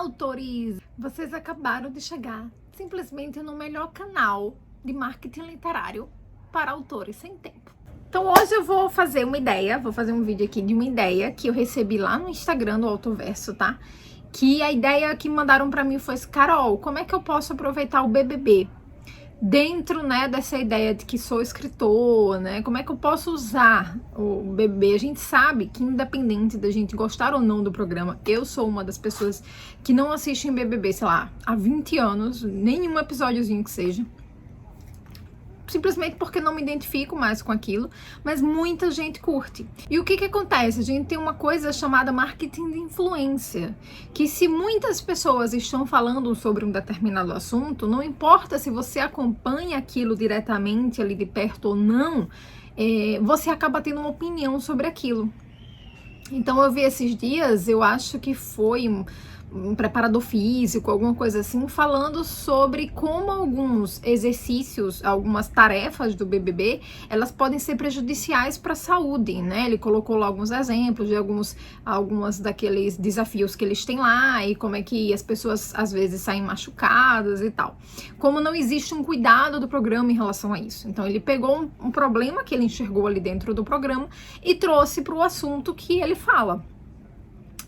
autores! Vocês acabaram de chegar simplesmente no melhor canal de marketing literário para autores sem tempo. Então hoje eu vou fazer um vídeo aqui de uma ideia que eu recebi lá no Instagram do Autoverso, tá? Que a ideia que mandaram pra mim foi assim, Carol, como é que eu posso aproveitar o BBB? Dentro, né, dessa ideia de que sou escritor, né, como é que eu posso usar o BBB? A gente sabe que independente da gente gostar ou não do programa, eu sou uma das pessoas que não assistem BBB, sei lá, há 20 anos, nenhum episódiozinho que seja. Simplesmente porque não me identifico mais com aquilo, mas muita gente curte. E o que acontece? A gente tem uma coisa chamada marketing de influência, que se muitas pessoas estão falando sobre um determinado assunto, não importa se você acompanha aquilo diretamente ali de perto ou não, você acaba tendo uma opinião sobre aquilo. Então eu vi esses dias, eu acho que foi um preparador físico, alguma coisa assim, falando sobre como alguns exercícios, algumas tarefas do BBB, elas podem ser prejudiciais para a saúde, né? Ele colocou lá alguns exemplos de algumas daqueles desafios que eles têm lá e como é que as pessoas às vezes saem machucadas e tal. Como não existe um cuidado do programa em relação a isso. Então ele pegou um problema que ele enxergou ali dentro do programa e trouxe para o assunto que ele fala.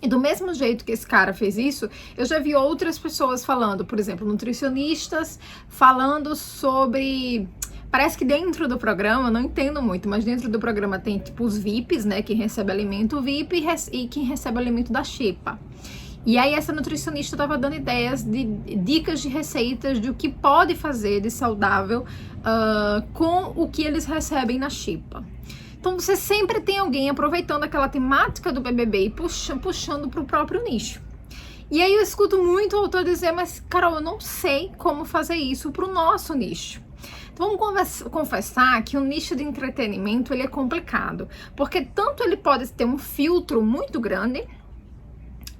E do mesmo jeito que esse cara fez isso, eu já vi outras pessoas falando, por exemplo, nutricionistas falando sobre... Parece que dentro do programa, eu não entendo muito, mas dentro do programa tem tipo os VIPs, né, quem recebe alimento VIP e quem recebe alimento da Xepa. E aí essa nutricionista estava dando ideias de dicas de receitas de o que pode fazer de saudável com o que eles recebem na Xepa. Então você sempre tem alguém aproveitando aquela temática do BBB e puxando para o próprio nicho. E aí eu escuto muito o autor dizer, mas Carol, eu não sei como fazer isso para o nosso nicho. Então vamos confessar que o nicho de entretenimento ele é complicado, porque tanto ele pode ter um filtro muito grande,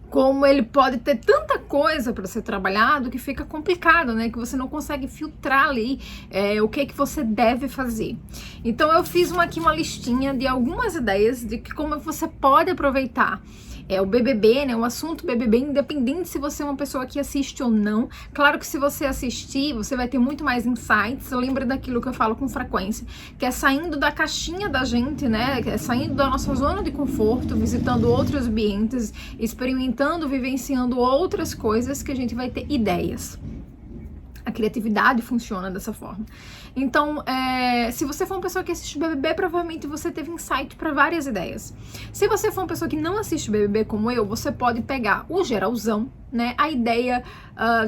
como ele pode ter tanta coisa para ser trabalhado que fica complicado, né? Que você não consegue filtrar ali o que você deve fazer. Então eu fiz aqui uma listinha de algumas ideias de como você pode aproveitar o BBB, né? O assunto BBB, independente se você é uma pessoa que assiste ou não. Claro que se você assistir, você vai ter muito mais insights. Lembra daquilo que eu falo com frequência, que é saindo da caixinha da gente, né? Que é saindo da nossa zona de conforto, visitando outros ambientes, experimentando, vivenciando outras coisas que a gente vai ter ideias. A criatividade funciona dessa forma. Então, se você for uma pessoa que assiste BBB, provavelmente você teve insight para várias ideias. Se você for uma pessoa que não assiste BBB como eu, você pode pegar o geralzão, né, a ideia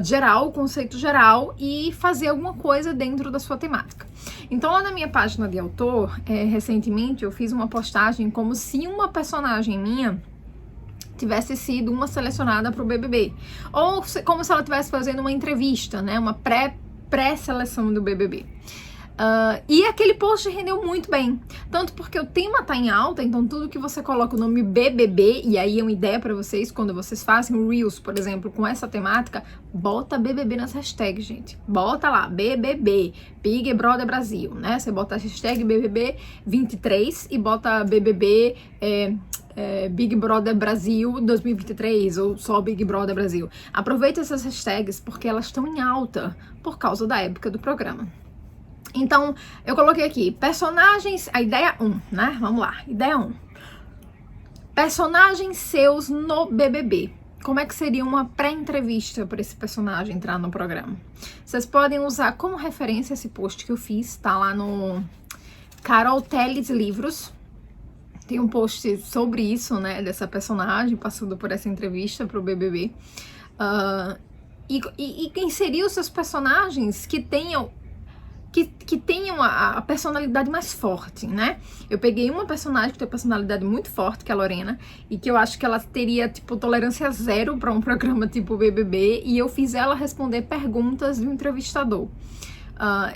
geral, o conceito geral e fazer alguma coisa dentro da sua temática. Então, lá na minha página de autor, recentemente eu fiz uma postagem como se uma personagem minha tivesse sido uma selecionada para o BBB. Ou como se ela estivesse fazendo uma entrevista, né? Uma pré-seleção do BBB. E aquele post rendeu muito bem. Tanto porque o tema tá em alta, então tudo que você coloca o nome BBB, e aí é uma ideia para vocês, quando vocês fazem um Reels, por exemplo, com essa temática, bota BBB nas hashtags, gente. Bota lá, BBB, Big Brother Brasil, né? Você bota a hashtag BBB 23 e bota BBB... Big Brother Brasil 2023 ou só Big Brother Brasil. Aproveita essas hashtags porque elas estão em alta por causa da época do programa. Então, eu coloquei aqui personagens, a ideia 1, né? Vamos lá, ideia 1. Personagens seus no BBB. Como é que seria uma pré-entrevista para esse personagem entrar no programa? Vocês podem usar como referência esse post que eu fiz, tá lá no Carol Teles Livros. Tem um post sobre isso, né, dessa personagem passando por essa entrevista pro BBB. E inserir os seus personagens que tenham a personalidade mais forte, né? Eu peguei uma personagem que tem uma personalidade muito forte, que é a Lorena, e que eu acho que ela teria, tipo, tolerância zero para um programa tipo BBB, e eu fiz ela responder perguntas do entrevistador.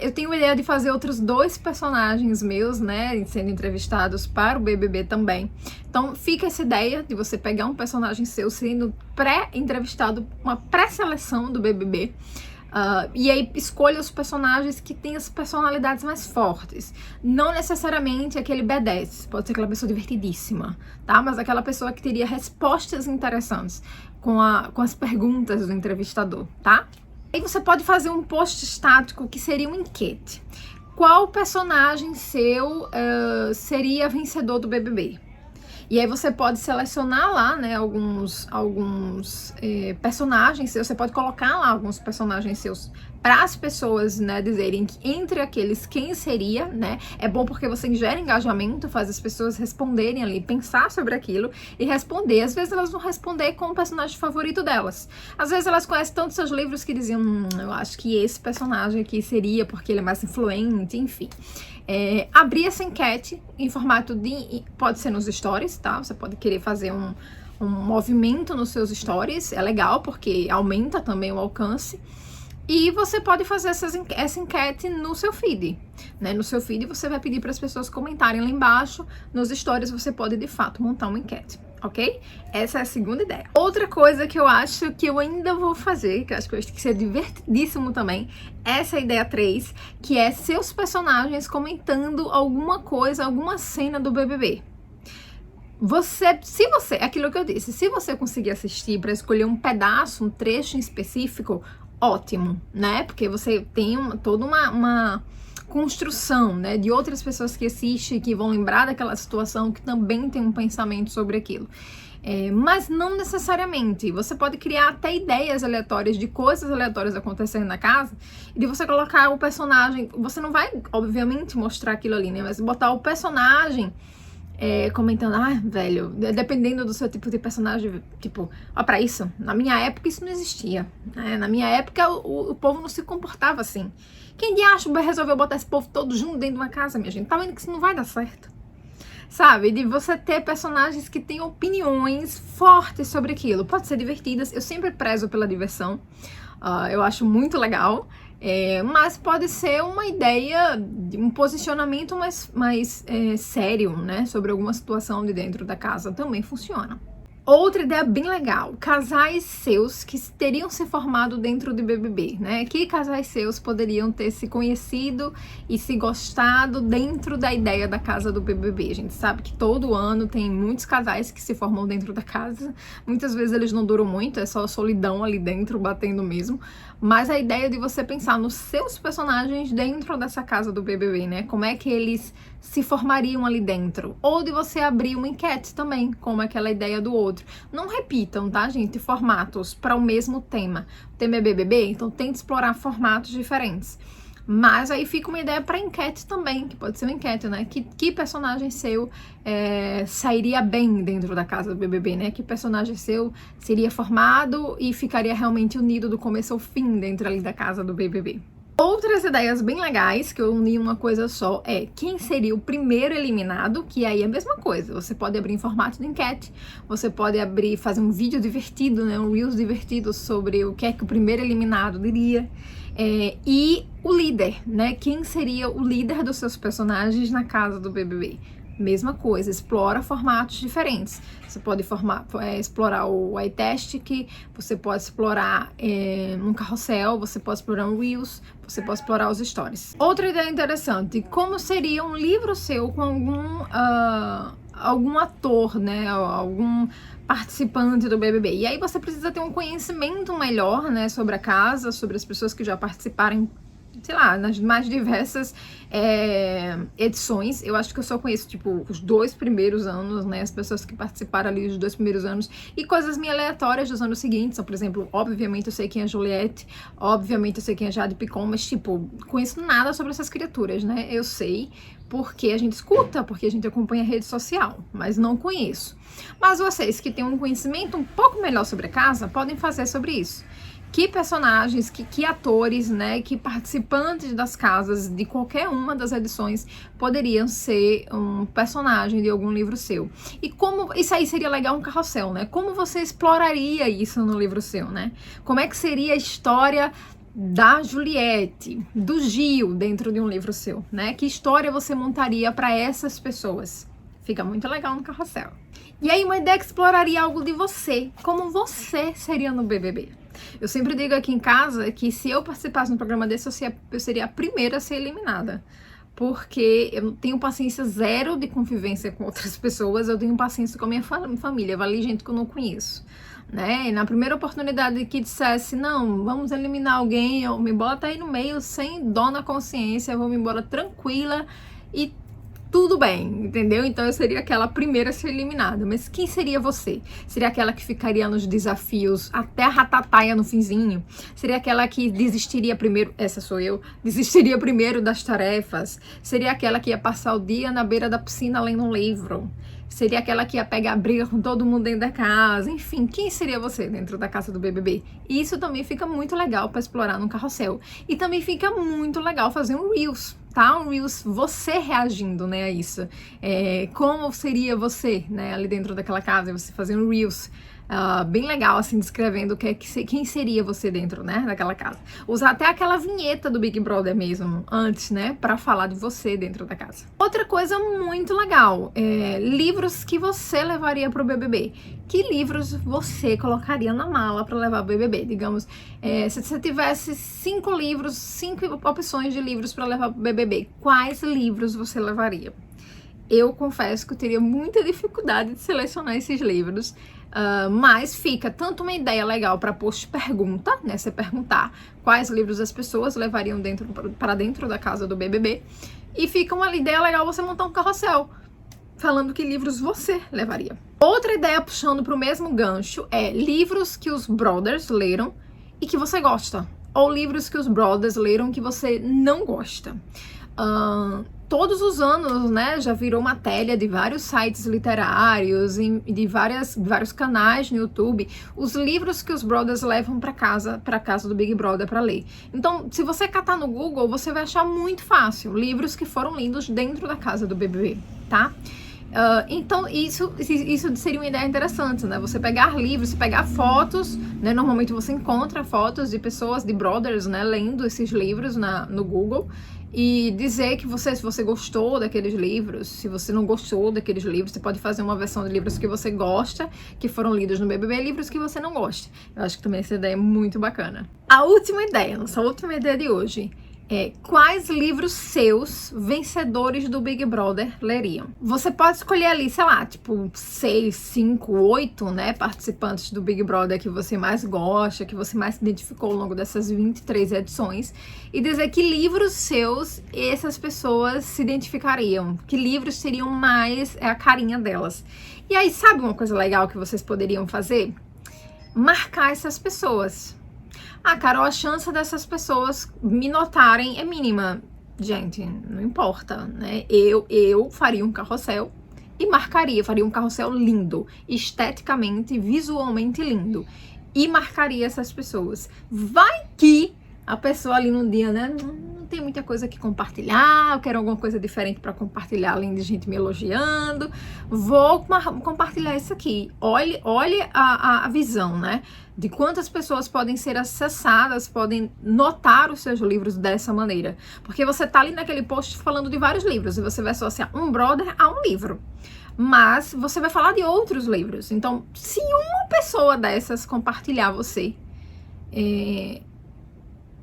Eu tenho a ideia de fazer outros 2 personagens meus, né, sendo entrevistados para o BBB também. Então fica essa ideia de você pegar um personagem seu sendo pré-entrevistado, uma pré-seleção do BBB. E aí escolha os personagens que têm as personalidades mais fortes. Não necessariamente aquele B10, pode ser aquela pessoa divertidíssima, tá? Mas aquela pessoa que teria respostas interessantes com as perguntas do entrevistador, tá? Aí você pode fazer um post estático que seria uma enquete. Qual personagem seu seria vencedor do BBB? E aí você pode selecionar lá, né, alguns personagens seus, você pode colocar lá alguns personagens seus para as pessoas, né, dizerem que entre aqueles quem seria, né? É bom porque você gera engajamento, faz as pessoas responderem ali, pensar sobre aquilo e responder. Às vezes elas vão responder com o personagem favorito delas. Às vezes elas conhecem tantos seus livros que diziam, eu acho que esse personagem aqui seria porque ele é mais influente, enfim. Abrir essa enquete em formato de... Pode ser nos stories, tá? Você pode querer fazer um movimento nos seus stories. É legal porque aumenta também o alcance. E você pode fazer essa enquete no seu feed, né? No seu feed você vai pedir para as pessoas comentarem lá embaixo. Nos stories você pode, de fato, montar uma enquete, ok? Essa é a segunda ideia. Outra coisa que eu acho que eu ainda vou fazer, que eu acho que vai ser divertidíssimo também, essa é a ideia 3, que é seus personagens comentando alguma coisa, alguma cena do BBB. Aquilo que eu disse, se você conseguir assistir para escolher um pedaço, um trecho em específico, ótimo, né? Porque você tem toda uma construção, né, de outras pessoas que assistem, que vão lembrar daquela situação, que também tem um pensamento sobre aquilo. Mas não necessariamente. Você pode criar até ideias aleatórias de coisas aleatórias acontecendo na casa e de você colocar o personagem. Você não vai, obviamente, mostrar aquilo ali, né? Mas botar o personagem comentando, velho, dependendo do seu tipo de personagem, tipo, ó, pra isso, na minha época isso não existia, né? Na minha época o povo não se comportava assim. Quem de acha resolveu botar esse povo todo junto dentro de uma casa, minha gente? Tá vendo que isso não vai dar certo? Sabe? De você ter personagens que têm opiniões fortes sobre aquilo. Pode ser divertidas, eu sempre prezo pela diversão, eu acho muito legal. Mas pode ser uma ideia, um posicionamento mais sério, né, sobre alguma situação de dentro da casa, também funciona. Outra ideia bem legal, casais seus que teriam se formado dentro de BBB, né? Que casais seus poderiam ter se conhecido e se gostado dentro da ideia da casa do BBB. A gente sabe que todo ano tem muitos casais que se formam dentro da casa. Muitas vezes eles não duram muito, é só a solidão ali dentro, batendo mesmo. Mas a ideia de você pensar nos seus personagens dentro dessa casa do BBB, né? Como é que eles se formariam ali dentro? Ou de você abrir uma enquete também, como aquela ideia do outro. Não repitam, tá, gente? Formatos para o mesmo tema. O tema é BBB, então tente explorar formatos diferentes. Mas aí fica uma ideia para enquete também, que pode ser uma enquete, né? Que personagem seu sairia bem dentro da casa do BBB, né? Que personagem seu seria formado e ficaria realmente unido do começo ao fim dentro ali da casa do BBB. Outras ideias bem legais, que eu uni uma coisa só, quem seria o primeiro eliminado, que aí é a mesma coisa. Você pode abrir em formato de enquete, você pode fazer um vídeo divertido, né, um Reels divertido sobre o que é que o primeiro eliminado diria. E o líder, né, quem seria o líder dos seus personagens na casa do BBB. Mesma coisa, explora formatos diferentes. Você pode explorar o iTestic, você pode explorar um carrossel, você pode explorar um Reels, você pode explorar os stories. Outra ideia interessante, como seria um livro seu com algum ator, né, algum participante do BBB. E aí você precisa ter um conhecimento melhor, né, sobre a casa, sobre as pessoas que já participaram, sei lá, nas mais diversas edições. Eu acho que eu só conheço, tipo, os 2 primeiros anos, né, as pessoas que participaram ali os 2 primeiros anos, e coisas meio aleatórias dos anos seguintes. Então, por exemplo, obviamente eu sei quem é Juliette, obviamente eu sei quem é Jade Picon, mas, tipo, conheço nada sobre essas criaturas, né, eu sei porque a gente escuta, porque a gente acompanha a rede social, mas não conheço. Mas vocês que têm um conhecimento um pouco melhor sobre a casa, podem fazer sobre isso. Que personagens, que atores, né, que participantes das casas de qualquer uma das edições poderiam ser um personagem de algum livro seu. E como isso aí seria legal um carrossel, né? Como você exploraria isso no livro seu, né? Como é que seria a história da Juliette, do Gil dentro de um livro seu, né? Que história você montaria para essas pessoas? Fica muito legal no carrossel. E aí, uma ideia que exploraria algo de você, como você seria no BBB. Eu sempre digo aqui em casa que se eu participasse no programa desse, eu seria a primeira a ser eliminada. Porque eu tenho paciência zero de convivência com outras pessoas, eu tenho paciência com a minha família, vale gente que eu não conheço, né? E na primeira oportunidade que dissesse, não, vamos eliminar alguém, eu me bota aí no meio sem dó na consciência, eu vou me embora tranquila e tudo bem, entendeu? Então eu seria aquela primeira a ser eliminada. Mas quem seria você? Seria aquela que ficaria nos desafios até a ratataia no finzinho? Seria aquela que desistiria primeiro? Essa sou eu. Desistiria primeiro das tarefas? Seria aquela que ia passar o dia na beira da piscina lendo um livro? Seria aquela que ia pegar briga com todo mundo dentro da casa? Enfim, quem seria você dentro da casa do BBB? E isso também fica muito legal para explorar no carrossel. E também fica muito legal fazer um Reels, tá? Um Reels, você reagindo, né, a isso. Como seria você, né, ali dentro daquela casa, você fazer um Reels. Bem legal, assim, descrevendo quem seria você dentro, né, daquela casa. Usar até aquela vinheta do Big Brother mesmo, antes, né, pra falar de você dentro da casa. Outra coisa muito legal, livros que você levaria pro BBB. Que livros você colocaria na mala pra levar pro BBB? Digamos, se você tivesse 5 opções de livros pra levar pro BBB, quais livros você levaria? Eu confesso que eu teria muita dificuldade de selecionar esses livros, mas fica tanto uma ideia legal para post pergunta, né? Você perguntar quais livros as pessoas levariam para dentro da casa do BBB, e fica uma ideia legal você montar um carrossel falando que livros você levaria. Outra ideia puxando para o mesmo gancho é livros que os brothers leram e que você gosta, ou livros que os brothers leram que você não gosta. Todos os anos, né, já virou matéria de vários sites literários e de vários canais no YouTube, os livros que os brothers levam para casa do Big Brother para ler. Então, se você catar no Google, você vai achar muito fácil livros que foram lidos dentro da casa do BBB, tá? Então, isso seria uma ideia interessante, né? Você pegar livros, você pegar fotos, né? Normalmente você encontra fotos de pessoas, de brothers, né, lendo esses livros no Google, e dizer que se você gostou daqueles livros, se você não gostou daqueles livros, você pode fazer uma versão de livros que você gosta, que foram lidos no BBB, livros que você não gosta. Eu acho que também essa ideia é muito bacana. A última ideia, nossa última ideia de hoje, quais livros seus vencedores do Big Brother leriam? Você pode escolher ali, sei lá, tipo 6, 5, 8, né, participantes do Big Brother que você mais gosta, que você mais se identificou ao longo dessas 23 edições, e dizer que livros seus essas pessoas se identificariam, que livros seriam mais a carinha delas. E aí, sabe uma coisa legal que vocês poderiam fazer? Marcar essas pessoas. Carol, a chance dessas pessoas me notarem é mínima. Gente, não importa, né? Eu faria um carrossel e faria um carrossel lindo, esteticamente, visualmente lindo, e marcaria essas pessoas. Vai que a pessoa ali no dia, né, não tem muita coisa que compartilhar, eu quero alguma coisa diferente para compartilhar, além de gente me elogiando, vou compartilhar isso aqui. Olhe a visão, né, de quantas pessoas podem ser acessadas, podem notar os seus livros dessa maneira. Porque você tá ali naquele post falando de vários livros, e você vai associar um brother a um livro. Mas você vai falar de outros livros. Então, se uma pessoa dessas compartilhar você,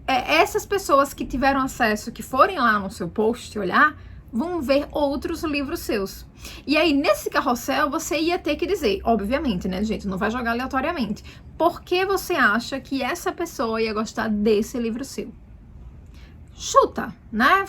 essas pessoas que tiveram acesso, que forem lá no seu post olhar, vão ver outros livros seus. E aí, nesse carrossel, você ia ter que dizer, obviamente, né, gente, não vai jogar aleatoriamente, por que você acha que essa pessoa ia gostar desse livro seu? Chuta, né?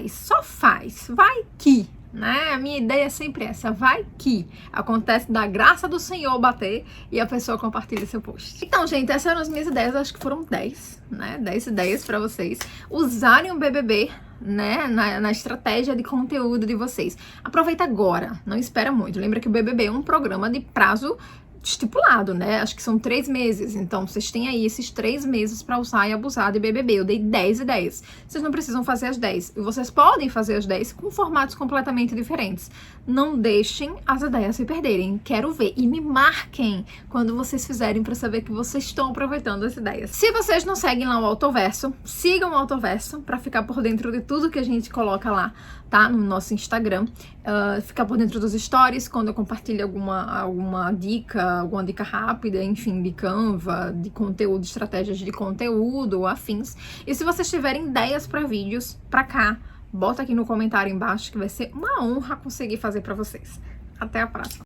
Só faz, vai que, né? A minha ideia é sempre essa, vai que acontece da graça do Senhor bater e a pessoa compartilha seu post. Então, gente, essas eram as minhas ideias, acho que foram 10, né? 10 ideias para vocês usarem o BBB, né, na estratégia de conteúdo de vocês. Aproveita agora, não espera muito. Lembra que o BBB é um programa de prazo estipulado, né? Acho que são 3 meses. Então, vocês têm aí esses 3 meses para usar e abusar de BBB. Eu dei 10 ideias. Vocês não precisam fazer as 10. E vocês podem fazer as 10 com formatos completamente diferentes. Não deixem as ideias se perderem. Quero ver. E me marquem quando vocês fizerem para saber que vocês estão aproveitando as ideias. Se vocês não seguem lá o Autoverso, sigam o Autoverso para ficar por dentro de tudo que a gente coloca lá, tá? No nosso Instagram. Ficar por dentro dos stories, quando eu compartilho alguma dica rápida, enfim, de Canva, de conteúdo, estratégias de conteúdo ou afins. E se vocês tiverem ideias para vídeos pra cá, bota aqui no comentário embaixo que vai ser uma honra conseguir fazer para vocês. Até a próxima!